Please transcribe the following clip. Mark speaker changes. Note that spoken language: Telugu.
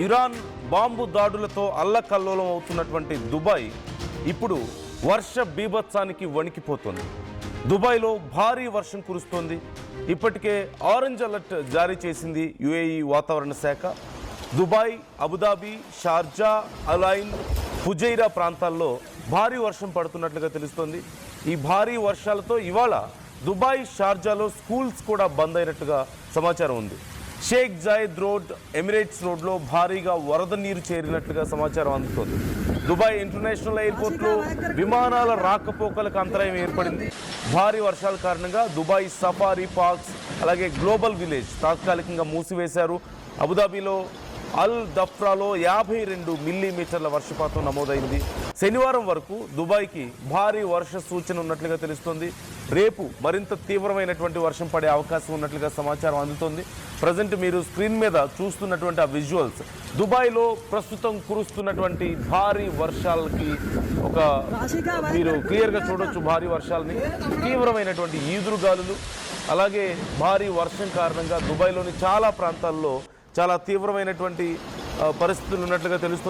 Speaker 1: ఇరాన్ బాంబు దాడులతో అల్లకల్లోలం అవుతున్నటువంటి దుబాయ్ ఇప్పుడు వర్ష బీభత్సానికి వణికిపోతుంది. దుబాయ్లో భారీ వర్షం కురుస్తోంది. ఇప్పటికే ఆరెంజ్ అలర్ట్ జారీ చేసింది యుఏఈ వాతావరణ శాఖ. Dubai, Abu Dhabi, Sharjah, align, Fujairah ప్రాంతాల్లో భారీ వర్షం పడుతున్నట్లుగా తెలుస్తోంది. ఈ భారీ వర్షాలతో ఇవాళ దుబాయ్, షార్జాలో స్కూల్స్ కూడా బంద్ అయినట్టుగా సమాచారం ఉంది. షేక్ జాయద్ రోడ్, ఎమిరేట్స్ రోడ్లో భారీగా వరద నీరు చేరినట్లుగా సమాచారం అందుతోంది. దుబాయ్ ఇంటర్నేషనల్ ఎయిర్పోర్ట్లో విమానాల రాకపోకలకు అంతరాయం ఏర్పడింది. భారీ వర్షాల కారణంగా దుబాయ్ సఫారీ పార్క్స్, అలాగే గ్లోబల్ విలేజ్ తాత్కాలికంగా మూసివేశారు. అబుదాబిలో అల్ దఫ్రాలో 52 మిల్లీమీటర్ల వర్షపాతం నమోదైంది. శనివారం వరకు దుబాయ్కి భారీ వర్ష సూచన ఉన్నట్లుగా తెలుస్తోంది. రేపు మరింత తీవ్రమైనటువంటి వర్షం పడే అవకాశం ఉన్నట్లుగా సమాచారం అందుతోంది. ప్రజెంట్ మీరు స్క్రీన్ మీద చూస్తున్నటువంటి ఆ విజువల్స్ దుబాయ్లో ప్రస్తుతం కురుస్తున్నటువంటి భారీ వర్షాలకి మీరు క్లియర్గా చూడొచ్చు. భారీ వర్షాలని, తీవ్రమైనటువంటి ఈదురుగాలులు, అలాగే భారీ వర్షం కారణంగా దుబాయ్లోని చాలా ప్రాంతాల్లో చాలా తీవ్రమైనటువంటి పరిస్థితులు ఉన్నట్లుగా తెలుస్తుంది.